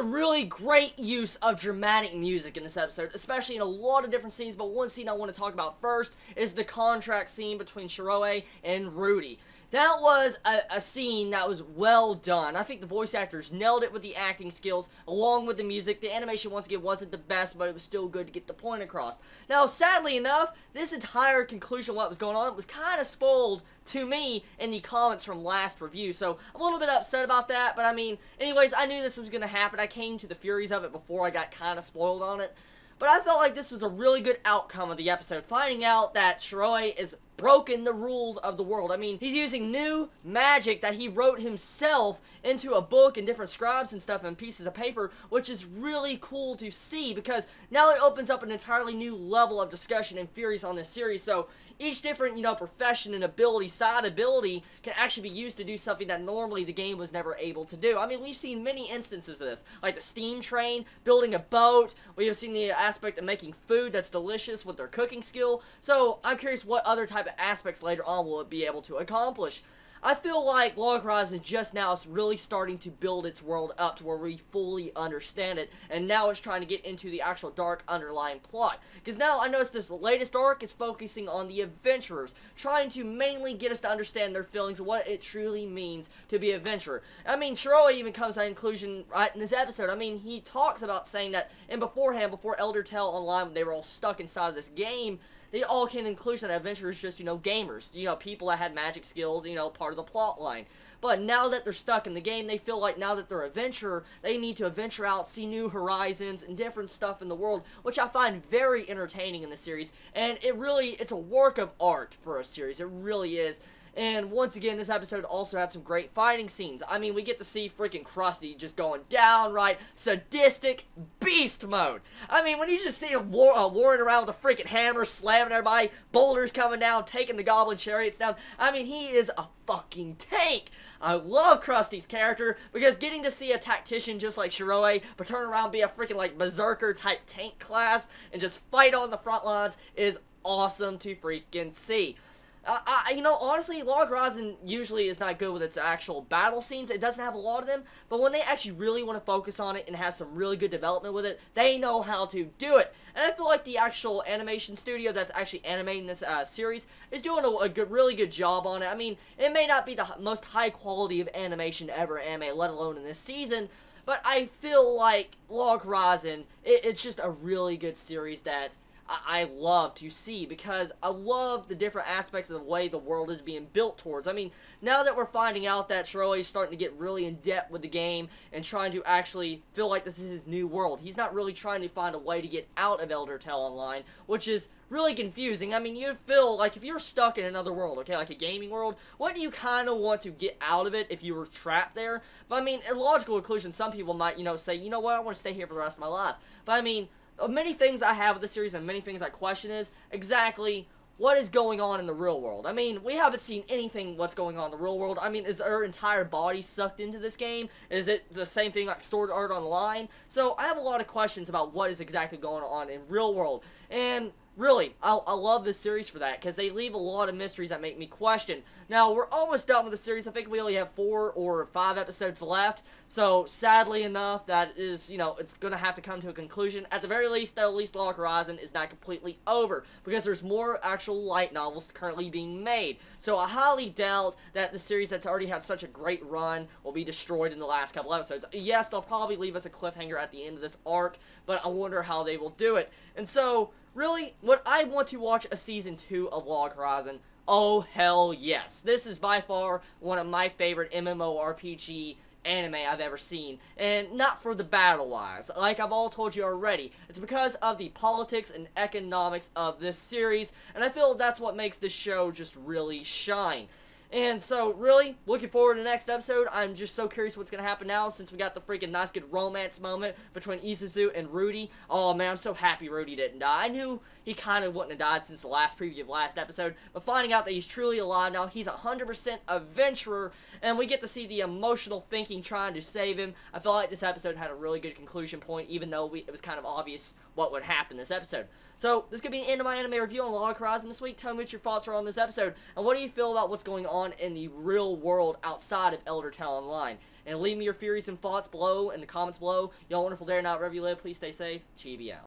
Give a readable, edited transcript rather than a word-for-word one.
some really great use of dramatic music in this episode, especially in a lot of different scenes, but one scene I want to talk about first is the contract scene between Shiroe and Rudy. That was a scene that was well done. I think the voice actors nailed it with the acting skills, along with the music. The animation, once again, wasn't the best, but it was still good to get the point across. Now, sadly enough, this entire conclusion of what was going on was kind of spoiled to me in the comments from last review, so I'm a little bit upset about that, but I mean, anyways, I knew this was going to happen. I came to the furies of it before I got kind of spoiled on it. But I felt like this was a really good outcome of the episode, finding out that Shiroe is broken the rules of the world. I mean, he's using new magic that he wrote himself into a book and different scribes and stuff and pieces of paper, which is really cool to see because now it opens up an entirely new level of discussion and theories on this series. So each different, profession and ability, side ability, can actually be used to do something that normally the game was never able to do. I mean, we've seen many instances of this, like the steam train, building a boat. We have seen the aspect of making food that's delicious with their cooking skill. So I'm curious what other type of aspects later on will it be able to accomplish. I feel like Log Horizon just now is really starting to build its world up to where we fully understand it, and now it's trying to get into the actual dark underlying plot. Because now I notice this latest arc is focusing on the adventurers, trying to mainly get us to understand their feelings and what it truly means to be an adventurer. I mean, Shiroe even comes to that conclusion right in this episode. I mean, he talks about saying that before Elder Tale Online, when they were all stuck inside of this game, they all came to the conclusion that adventurers just, gamers, people that had magic skills, part of the plot line. But now that they're stuck in the game, they feel like now that they're an adventurer, they need to venture out, see new horizons and different stuff in the world, which I find very entertaining in the series. And it's a work of art for a series. It really is. And once again, this episode also had some great fighting scenes. I mean, we get to see freaking Krusty just going downright sadistic beast mode. I mean, when you just see him warring around with a freaking hammer, slamming everybody, boulders coming down, taking the goblin chariots down. I mean, he is a fucking tank. I love Krusty's character because getting to see a tactician just like Shiroe, but turn around and be a freaking like berserker type tank class and just fight on the front lines is awesome to freaking see. Honestly, Log Horizon usually is not good with its actual battle scenes. It doesn't have a lot of them, but when they actually really want to focus on it and have some really good development with it, they know how to do it. And I feel like the actual animation studio that's actually animating this series is doing a really good job on it. I mean, it may not be the most high quality of animation ever animated, let alone in this season, but I feel like Log Horizon, it's just a really good series that I love to see because I love the different aspects of the way the world is being built towards. I mean, now that we're finding out that Shiroe is starting to get really in depth with the game and trying to actually feel like this is his new world. He's not really trying to find a way to get out of Elder Tale Online, which is really confusing. I mean, you feel like if you're stuck in another world, okay, like a gaming world, wouldn't you kind of want to get out of it if you were trapped there? But I mean, in logical conclusion, some people might, say, you know what, I want to stay here for the rest of my life. But I mean, many things I have with the series and many things I question is exactly what is going on in the real world. I mean, we haven't seen anything what's going on in the real world. I mean, is her entire body sucked into this game? Is it the same thing like Sword Art Online? So I have a lot of questions about what is exactly going on in real world. And really, I love this series for that, because they leave a lot of mysteries that make me question. Now, we're almost done with the series. I think we only have 4 or 5 episodes left, so sadly enough, that is, it's going to have to come to a conclusion. At the very least, though, at least Log Horizon is not completely over, because there's more actual light novels currently being made. So I highly doubt that the series that's already had such a great run will be destroyed in the last couple episodes. Yes, they'll probably leave us a cliffhanger at the end of this arc, but I wonder how they will do it. And so, really, would I want to watch a Season 2 of Log Horizon? Oh, hell yes. This is by far one of my favorite MMORPG anime I've ever seen. And not for the battle-wise. Like I've all told you already. It's because of the politics and economics of this series. And I feel that's what makes this show just really shine. And so, really, looking forward to the next episode. I'm just so curious what's going to happen now since we got the freaking nice good romance moment between Isuzu and Rudy. Oh, man, I'm so happy Rudy didn't die. I knew he kind of wouldn't have died since the last preview of last episode, but finding out that he's truly alive now, he's 100% adventurer, and we get to see the emotional thinking trying to save him. I feel like this episode had a really good conclusion point, even though it was kind of obvious what would happen this episode. So, this could be the end of my anime review on Log Horizon this week. Tell me what your thoughts are on this episode, and what do you feel about what's going on in the real world outside of Elder Town Online. And leave me your theories and thoughts below in the comments below. Y'all wonderful day or not, wherever you live. Please stay safe. Chibi out.